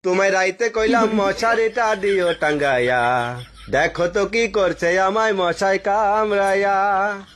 তোমায় রাইতে কইলাম মশারিটা দিও টাঙ্গাইয়া, দেখো তো কি করছে আমায় মশাই কামড়াইয়া।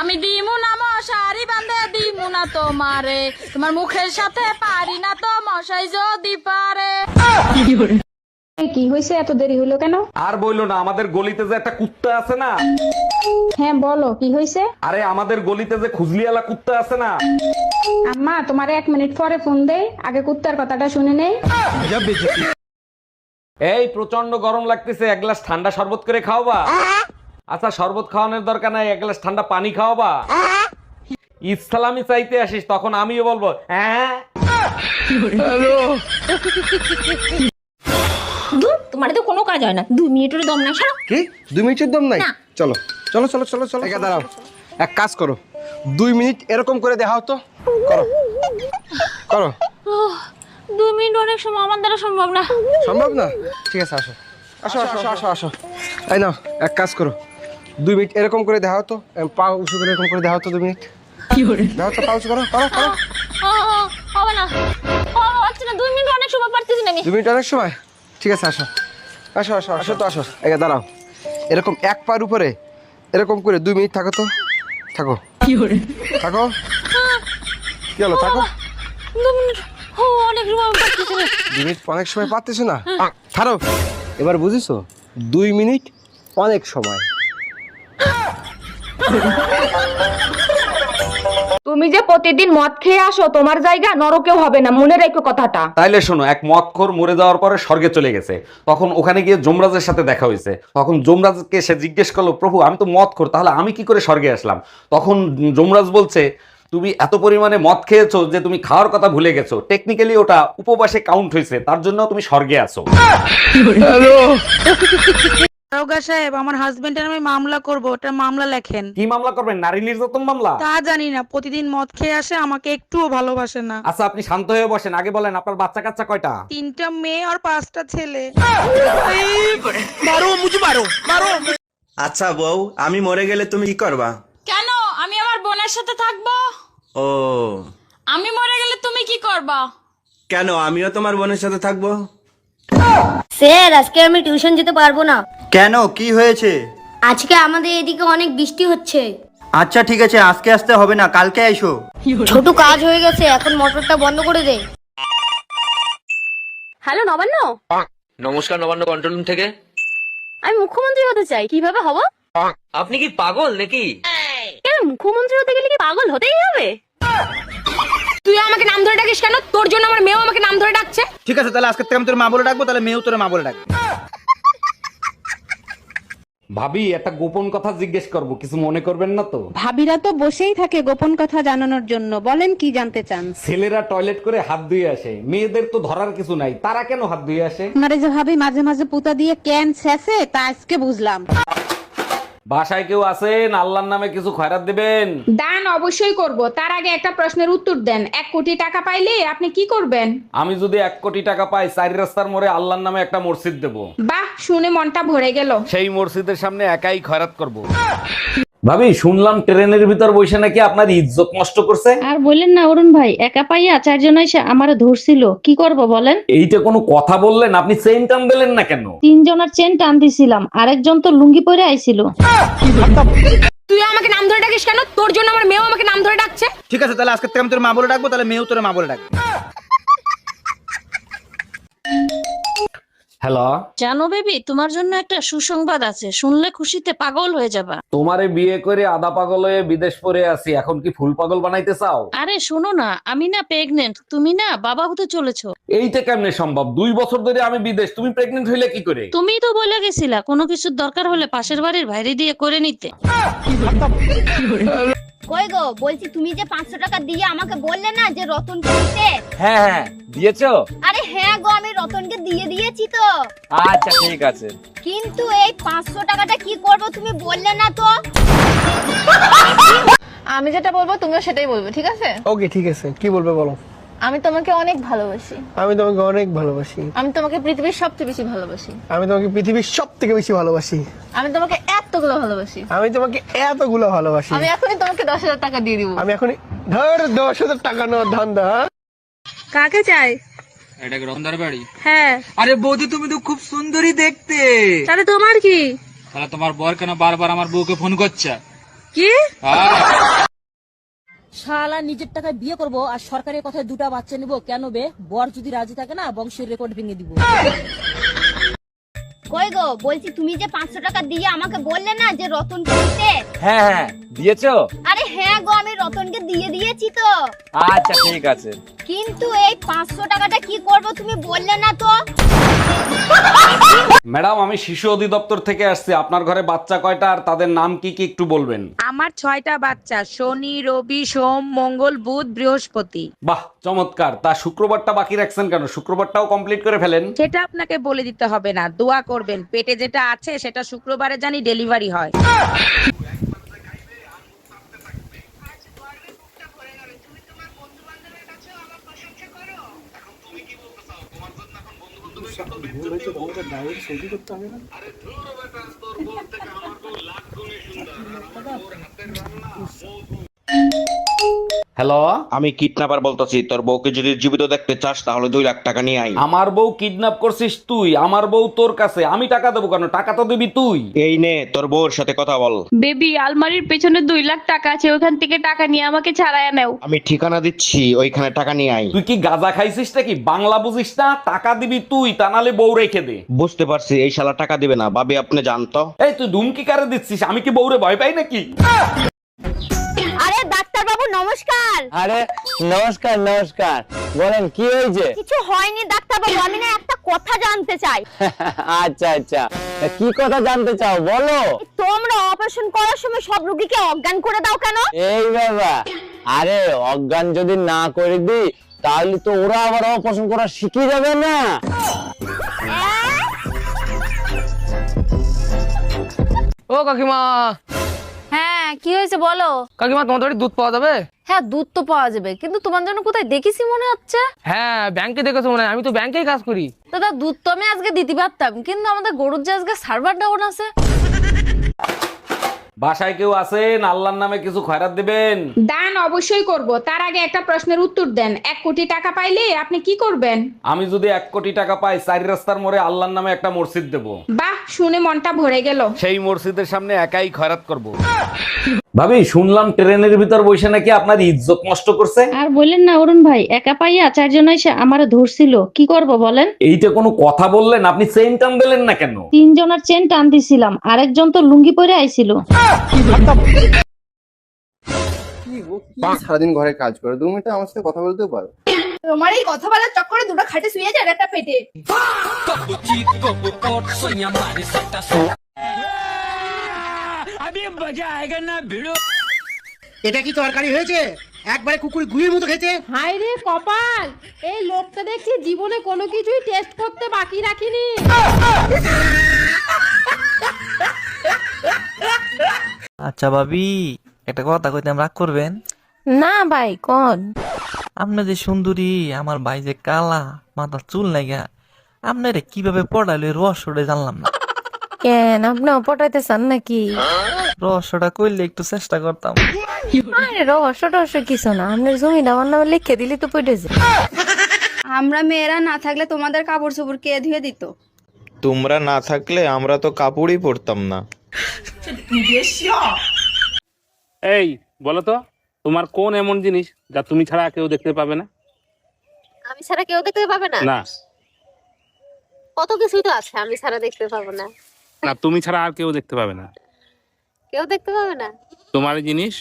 আমি দিমু না মশারি বান্ধে দিমু না তোমারে, তোমার মুখের সাথে পারি না তো মশাই যদি পারে। কি হয়েছে, এত দেরি হলো কেন? আর বইলো না, আমাদের গলিতে যে একটা কুত্তা আছে না। হ্যাঁ বলো, কি হয়েছে? আরে আমাদের গলিতে যে খুজলিওয়ালা কুত্তা আছে না। আম্মা তোমার 1 মিনিট পরে ফোন দেই, আগে কুত্তার কথাটা শুনে নেই। এই প্রচন্ড গরম লাগতেছে, এক গ্লাস ঠান্ডা শরবত করে খাওয়াবা? আচ্ছা শরবত খাওয়ানোর দরকার নাই, এক গ্লাস ঠান্ডা পানি খাওয়াবা? ইসলামি চাইতে আসিস তখন আমিও বলবো হ্যাঁ। তোমার তো কোনো কাজ হয় না, 2 মিনিটের দম না। সারা কি 2 মিনিটের দম নাই? চলো চলো চলো চলো চলো, একা দাঁড়াও, এক কাজ করো, 2 মিনিট এরকম করে দেখাও তো, করো করো। 2 মিনিট অনেক সময় আমার দ্বারা সম্ভব না। সম্ভব না? ঠিক আছে, আসো আসো আসো আসো আসো। এই নাও, এক কাজ করো, 2 মিনিট এরকম করে দেখাও তো, পা উঁচু করে এরকম করে দেখাও তো, 2 মিনিট দেখাও তো, পা উঁচু করো করো করো। হবে না, হচ্ছে না, 2 মিনিট অনেক সময় পারতেছি না আমি। 2 মিনিট অনেক সময়? ঠিক আছে, আসো আসো আসো আসো তো, আসো, একা দাঁড়াও, এরকম এক পার উপরে এরকম করে 2 মিনিট থাকো তো, থাকো থাকো, কি হলো, থাকো। 2 মিনিট অনেক সময় পারতেছি না। 2 মিনিট অনেক সময় পাচ্তেছো না, ছাড়ো। এবার বুঝিছো, 2 মিনিট অনেক সময়। তুমি যে প্রতিদিন মদ খেয়ে আসো, তোমার জায়গা নরকেও হবে না, মনে রেখো কথাটা। তাইলে শোনো, এক মদখোর মরে যাওয়ার পরে স্বর্গে চলে গেছে, তখন ওখানে গিয়ে যমরাজের সাথে দেখা হয়েছে। তখন যমরাজকে সে জিজ্ঞেস করলো, প্রভু আমি তো মদখোর, তাহলে আমি কি করে স্বর্গে আসলাম? তখন যমরাজ বলছে, তুমি এত পরিমাণে মদ খেয়েছো যে তুমি খাওয়ার কথা ভুলে গেছো, টেকনিক্যালি ওটা উপবাসে কাউন্ট হয়েছে, তার জন্য তুমি স্বর্গে আছো। দারোগা সাহেব, আমার হাজবেন্ডের নামে মামলা করব, ওটা মামলা লেখেন। কি মামলা করবেন? নারী নির্যাতন মামলা? তা জানি না, প্রতিদিন মদ খেয়ে আসে, আমাকে একটুও ভালোবাসে না। আচ্ছা আপনি শান্ত হয়ে বসেন, আগে বলেন আপনার বাচ্চা কাচ্চা কয়টা? 3টা মেয়ে আর 5টা ছেলে। আচ্ছা বউ, আমি মরে গেলে তুমি কি করবা? কেন, আমি আমার বোনের সাথে থাকবো। ও, আমি মরে গেলে তুমি কি করবা? কেন, আমিও তোমার বোনের সাথে থাকবো। স্যার আজকে আমি টিউশন যেতে পারবো না। কেন, কি হয়েছে? আজকে আমাদের এদিকে অনেক বৃষ্টি হচ্ছে। আচ্ছা ঠিক আছে, আজকে আসতে হবে না, কালকে আইসো। ছোট কাজ হয়ে গেছে, এখন মোটরটা বন্ধ করে দে। হ্যালো নবান্ন। নমস্কার, নবান্ন কন্ট্রোল রুম থেকে। আমি মুখ্যমন্ত্রী হতে চাই, কিভাবে হব? আপনি কি পাগল নাকি? কেন, মুখ্যমন্ত্রী হতে গেলে কি পাগল হতেই হবে? তুই আমাকে নাম ধরে ডাকিস কেন? তোর জন্য আমার মেয়েও আমাকে নাম ধরে ডাকছে। ঠিক আছে, তাহলে আজকে থেকে আমি তোর মা বলে ডাকবো, তাহলে মেয়েও তোর মা বলে ডাকবে। ভাবি একটা গোপন কথা জিজ্ঞেস করব, কিছু মনে করবেন না তো? ভাবিরা তো বসেই থাকে গোপন কথা জানানোর জন্য, বলেন কি জানতে চান? ছেলেরা টয়লেট করে হাত ধুয়ে আসে, মেয়েদের তো ধরার কিছু নাই, তারা কেন হাত ধুয়ে আসে? আপনারে যে ভাবি মাঝে মাঝে পুতা দিয়ে ক্যান ছেঁচে, তা আজকে বুঝলাম। বাসায় কেউ আছেন? আল্লাহর নামে কিছু খয়রাত দিবেন। দান অবশ্যই করব, তার আগে একটা প্রশ্নের উত্তর দেন। 1 কোটি টাকা পাইলে আপনি কি করবেন? আমি যদি 1 কোটি টাকা পাই, 4 রাস্তার মোড়ে আল্লাহর নামে একটা মসজিদ দেব। বাহ, শুনে মনটা ভরে গেল। সেই মসজিদের সামনে একাই খয়রাত করব। ভাবি শুনলাম ট্রেনের ভিতর বসে নাকি আপনার ইজ্জত নষ্ট করছে। আর বললেন না অরুণ ভাই, একা পাইয়া 4 জন এসে আমারে ধরছিল, কি করব বলেন? এইটা কোনো কথা বললেন? আপনি চেইন টান দিলেন না কেন? 3 জনের চেন টান দিছিলাম, আরেকজন তো লুঙ্গি পরে আইছিল। তুই আমাকে নাম ধরে ডাকিস কেন? তোর জন্য আমার মেয়েও আমাকে নাম ধরে ডাকছে। ঠিক আছে, তাহলে আজকে থেকে আমি তোর মা বলে ডাকবো, তাহলে মেয়েও তোর মা বলে ডাকবে। হ্যালো, জানো বেবি, তোমার জন্য একটা সুসংবাদ আছে, শুনলে খুশিতে পাগল হয়ে যাবা। তোমারে বিয়ে করে আধা পাগল হয়ে বিদেশ পড়ে আছি, এখন কি ফুল পাগল বানাইতে চাও? আরে শোনো না, আমি না প্রেগনেন্ট, তুমি না বাবা হতে চলেছো। এইটা কেমনে সম্ভব? 2 বছর ধরে আমি বিদেশ, তুমি প্রেগনেন্ট হইলে কি করে? তুমিই তো বলে গেছিলা কোনো কিছুর দরকার হলে পাশের বাড়ির ভাইরে দিয়ে করে নিতে। কই গো, বলছি তুমি যে 500 টাকা দিয়ে আমাকে বললে না যে রতনকে দিতে। হ্যাঁ হ্যাঁ, দিয়েছো? আরে হ্যাঁ গো, আমি রতনকে দিয়ে দিয়েছি তো। আচ্ছা ঠিক আছে। কিন্তু এই 500 টাকাটা কি করব তুমি বললে না তো। আমি যেটা বলবো তুমিও সেটাই বলবে, ঠিক আছে? ওকে ঠিক আছে, কি বলবে বলো। আমি তোমাকে অনেক ভালোবাসি। আমি তোমাকে অনেক ভালোবাসি। আমি তোমাকে পৃথিবীর সবচেয়ে বেশি ভালোবাসি। আমি তোমাকে পৃথিবীর সব থেকে বেশি ভালোবাসি। আমি তোমাকে এতগুলো ভালোবাসি। আমি তোমাকে এতগুলো ভালোবাসি। আমি এখনই তোমাকে 10,000 টাকা দিয়ে দিব। আমি এখনই ধর 10,000 টাকা নেওয়ার ধান্দা। কাকে চাই? এটা কি রতনদার বাড়ি? হ্যাঁ। আরে বৌদি, তুমি তো খুব সুন্দরী দেখতে। তাহলে তোমার কি? তাহলে তোমার বর কেন বারবার আমার বউকে ফোন করছে? কি? শালা নিজের টাকায় বিয়ে করব আর সরকারের কথায় দুটো বাচ্চা নিব কেন বে? বর যদি রাজি থাকে না বংশের রেকর্ড ভেঙে দিব। কই গো, বলছি তুমি যে 500 টাকা দিয়ে আমাকে বললে না যে রতনকে দিতে। হ্যাঁ হ্যাঁ, দিয়েছো? আরে হ্যাঁ গো, আমি রতনকে দিয়ে দিয়েছি তো। আচ্ছা ঠিক আছে। কিন্তু এই 500 টাকাটা কি করব তুমি বললে না তো। ম্যাডাম, আমি শিশু অধিদপ্তর থেকে আসছি। আপনার ঘরে বাচ্চা কয়টা আর তাদের নাম কি কি একটু বলবেন? আমার 6টা বাচ্চা, শনি, রবি, সোম, মঙ্গল, বুধ, বৃহস্পতি। বাহ, চমৎকার। তা শুক্রবারটা বাকি রাখছেন কেন? শুক্রবারটাও কমপ্লিট করে ফেলেন। সেটা আপনাকে বলে দিতে হবে না, দোয়া করবেন পেটে যেটা আছে সেটা শুক্রবারে জানি ডেলিভারি হয়। হ্যালো, আমি কিডন্যাপার বলতেছি, তোর বউকে যদি জীবিত দেখতে চাস তাহলে 2 লাখ টাকা নিয়ে আই। আমার বউ কিডন্যাপ করছিস তুই? আমার বউ তোর কাছে, আমি টাকা দেবো কেন? টাকা তো দিবি তুই। এই নে তোর বউর সাথে কথা বল। বেবি, আলমারির পেছনে 2 লাখ টাকা আছে, ওখান থেকে টাকা নিয়ে আমাকে ছাড়াইয়া নাও। আমি ঠিকানা দিচ্ছি, ওইখানে টাকা নিয়ে আই। তুই কি গাঁজা খাইছিস নাকি? বাংলা বুঝিস না? টাকা দিবি তুই, তা নাহলে বউ রেখে দে। বুঝতে পারছি, এই শালা টাকা দিবে না। ভাবি আপনি জানতো? এই তুই ধুমকি কারে দিচ্ছিস? আমি কি বউরে ভয় পাই নাকি? আরে ডাক্তার বাবু নমস্কার। আরে নমস্কার নমস্কার, বলেন কি হয়েছে? কিছু হয়নি ডাক্তার বাবু, আমি না একটা কথা জানতে চাই। আচ্ছা আচ্ছা, তা কি কথা জানতে চাও বলো। তোমরা অপারেশন করার সময় সব রোগীকে অজ্ঞান করে দাও কেন? এই বাবা, আরে অজ্ঞান যদি না করে দিই তাহলে তো ওরা আবার অপারেশন করা শিখে যাবে না। ও কাকিমা। হ্যাঁ, কি হয়েছে বলো। কাকিমা, তোমার বাড়ি দুধ পাওয়া যাবে? হ্যাঁ, দুধ তো পাওয়া যাবে, কিন্তু তোমার জন্য কোথায় দেখেছি মনে হচ্ছে। হ্যাঁ, ব্যাংকে দেখেছো মনে হয়, আমি তো ব্যাংকেই কাজ করি। দাদা, দুধ তো আমি আজকে দিতে পারতাম, কিন্তু আমাদের গরুর যে আজকে সার্ভার ডাউন আছে। বাসায় কেউ আছেন? আল্লাহর নামে কিছু খয়রাত দিবেন। দান অবশ্যই করব, তার আগে একটা প্রশ্নের উত্তর দেন। 1 কোটি টাকা পাইলে আপনি কি করবেন? আমি যদি 1 কোটি টাকা পাই, 4 রাস্তার মোড়ে আল্লাহর নামে একটা মসজিদ দেব। বাহ, শুনে মনটা ভরে গেল। সেই মসজিদের সামনে একাই খয়রাত করব। ভাবি, শুনলাম ট্রেনের ভিতর বসে নাকি আপনার ইজ্জত নষ্ট করছে। আর বললেন না অরুণ ভাই, একা পাইয়া 4 জন এসে আমারে ধরছিল, কি করব বলেন? এইটা কোনো কথা বললেন? আপনি চেইন টান দিলেন না কেন? 3 জনের চেন টান দিছিলাম, আরেকজন তো লুঙ্গি পরে আইছিল। সারাদিন ঘরে কাজ করে, 2 মিনিট আমার সাথে কথা বলতেও পারো? তোমার এই কথা বলার চক্করে দুটো খাটে শুয়ে যায় একটা পেটে। এটা কি তরকারি হয়েছে? একবারে কুকুর গুইয়ের মতো খেতে। হায় রে কপাল, এই লোকটা দেখছি জীবনে কোনো কিছুই টেস্ট করতে বাকি রাখিনি। আচ্ছা ভাবি, একটা কথা কইতাম, রাগ করবেন না ভাই, কোন? আপনি যে সুন্দরী, আমার ভাই যে কালা, মাথা চুল নাইগা, আপনারে কিভাবে পড়াইলো এই রহস্যটা জানলাম না। কেন, আপনিও পটাইতে চান নাকি? রহস্যটা কইলে একটু চেষ্টা করতাম। আরে রহস্য টহস্য কিছু না, আপনার জমিটা আমার নামে লিখে দিলি তো পড়ে যায়। আমরা মেয়েরা না থাকলে তোমাদের কাপড় চোপড় কে ধুয়ে দিত? তোমরা না থাকলে আমরা তো কাপড়ই পরতাম না। এই বলো তো, তোমার কোন এমন জিনিস যা তুমি ছাড়া কেউ দেখতে পাবে না? আমি ছাড়া কেউ দেখতে পাবে না? না কত কিছুই তো আছে আমি ছাড়া দেখতে পাবো না। না, তুমি ছাড়া আর কেউ দেখতে পাবে না। কেউ দেখতে পাবে না? তোমার জিনিস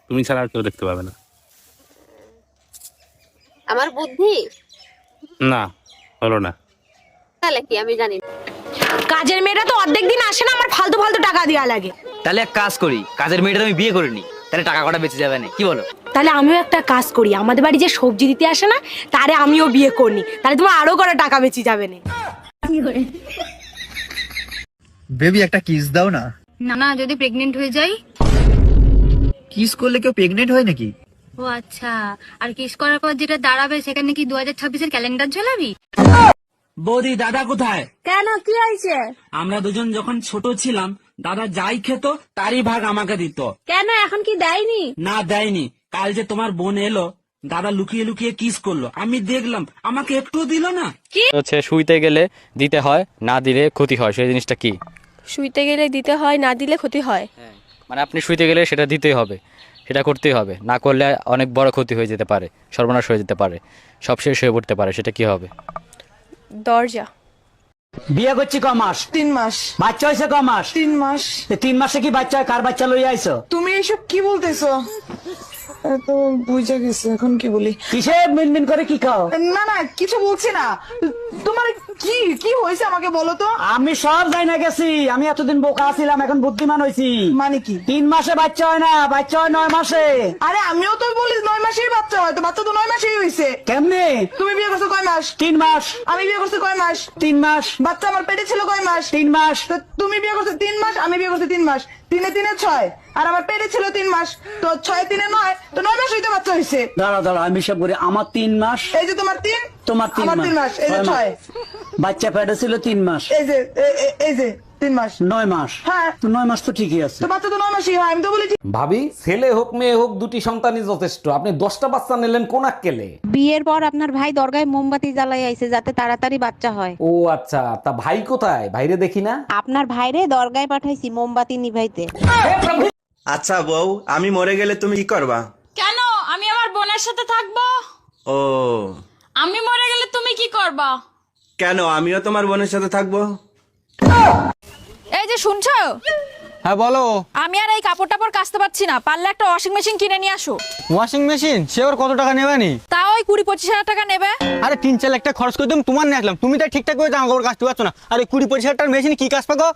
তুমি ছাড়া আর কেউ দেখতে পাবে না। আমার বুদ্ধি? না, হলো না। তাহলে কি আমি জানি না। কাজের মেয়েরা তো অর্ধেক দিন আসে না, আমার ফালতু ফালতু টাকা দেওয়া লাগে। তাহলে এক কাজ করি, কাজের মেয়েটা আমি বিয়ে করিনি, তাহলে টাকা কটা বেঁচে যাবে না, কি বলো? তাহলে আমিও একটা কাজ করি, আমাদের বাড়ি যে সবজি দিতে আসে না, তারে আমিও বিয়ে করি, তাহলে তোমার আরো কটা টাকা বেঁচে যাবে না। বেবি, একটা কিস দাও না। না না, যদি প্রেগনেন্ট হয়ে যাই? কিস করলে কেউ প্রেগনেন্ট হয় নাকি? ও আচ্ছা, আর কিস করার পর যেটা দাঁড়াবে সেখানে কি 2026-এর ক্যালেন্ডার ঝোলাবি? বৌদি, দাদা কোথায়? কেন, কি হয়েছে? আমরা দুজন যখন ছোট ছিলাম, দাদা যাই খেত তারই ভাগ আমাকে দিত। কেন, এখন কি দেয়নি? না দেয়নি, কাল যে তোমার বোন এলো, দাদা লুকিয়ে লুকিয়ে কিস করলো, আমি দেখলাম, আমাকে একটু দিল না। হচ্ছে শুইতে গেলে দিতে হয়, না দিলে ক্ষতি হয়, সেই জিনিসটা কি? শুইতে গেলে দিতে হয়, না দিলে ক্ষতি হয়। মানে আপনি শুইতে গেলে সেটা দিতেই হবে, সেটা করতেই হবে, না করলে অনেক বড় ক্ষতি হয়ে যেতে পারে, সর্বনাশ হয়ে যেতে পারে, সব শেষ হয়ে পড়তে পারে, সেটা কি হবে? দরজা। বিয়ে করছি ক মাস? 3 মাস। বাচ্চা হয়েছে ক মাস? 3 মাস। 3 মাসে কি বাচ্চা হয়? কার বাচ্চা লই আইছো? তুমি এইসব কি বলতেছো? তো বুঝা গেছে, এখন কি বলি? কিসে মিনমিন করে কি খাও? না না কিছু বলছি না। তোমার কি কি হয়েছে আমাকে বলো তো। আমি সব যাই না গেছি, আমি এতদিন বোকা ছিলাম, এখন বুদ্ধিমান হয়েছি। মানে কি? 3 মাসে বাচ্চা হয় না, বাচ্চা হয় 9 মাসে। আরে আমিও তো বলি 9 মাসেই বাচ্চা হয়, তো বাচ্চা তো 9 মাসেই হয়েছে। কেমনে? তুমি বিয়ে করছো কয় মাস? 3 মাস। আমি বিয়ে করছি কয় মাস? 3 মাস। বাচ্চা আমার পেটে ছিল কয় মাস? 3 মাস। তো তুমি বিয়ে করছো 3 মাস, আমি বিয়ে করছি 3 মাস। 3 এ 3 এ 6, আর আমার পেটে ছিল 3 মাস, তো 6 এ 3 এ 9, তো 9 মাস হইতে বাচ্চা হয়েছে। দাঁড়া দাঁড়া, আমি সব করি। আমার 3 মাস। এই যে তোমার 3, তোমার 3 মাস, এই যে 6। বাচ্চা পেটে ছিল 3 মাস, এই যে এই যে 3 মাস, 9 মাস। হ্যাঁ, তো 9 মাস তো ঠিকই আছে, তো বাচ্চা তো 9 মাসই হয়, আমি তো বলি। ভাবি, ছেলে হোক মেয়ে হোক দুটি সন্তানই যথেষ্ট, আপনি 10টা বাচ্চা নিলেন কোন আক্কেলে? বিয়ের পর আপনার ভাই দরগায় মোমবাতি জ্বালাই আইছে যাতে তাড়াতাড়ি বাচ্চা হয়। ও আচ্ছা, তা ভাই কোথায়? ভাইরে দেখি না। আপনার ভাইরে দরগায় পাঠাইছি মোমবাতি নিভাইতে। আচ্ছা বউ, আমি মরে গেলে তুমি কি করবা? কেন? আমি আমার বোনের সাথে থাকবো। ও, আমি মরে গেলে তুমি কি করবা? কেন? আমিও তোমার বোনের সাথে থাকবো। এই যে শুনছো? হ্যাঁ বলো। আমি আর এই কাপড় টাপড় কাচতে পারছি না, পারলে একটা ওয়াশিং মেশিন কিনে নিয়ে আসো। Washing machine? সে ওর কত টাকা নেবে নি? তাও ওই 20-25 হাজার টাকা নেবে। আরে 3-4 লাখ টাকা খরচ করে তুমি তোমার নিয়ে আসলাম, তুমি তাই ঠিকঠাক করে জামা কাপড় কাচতে পারছো না, আর 20-25 হাজার টাকার মেশিন কি কাজ পাবো?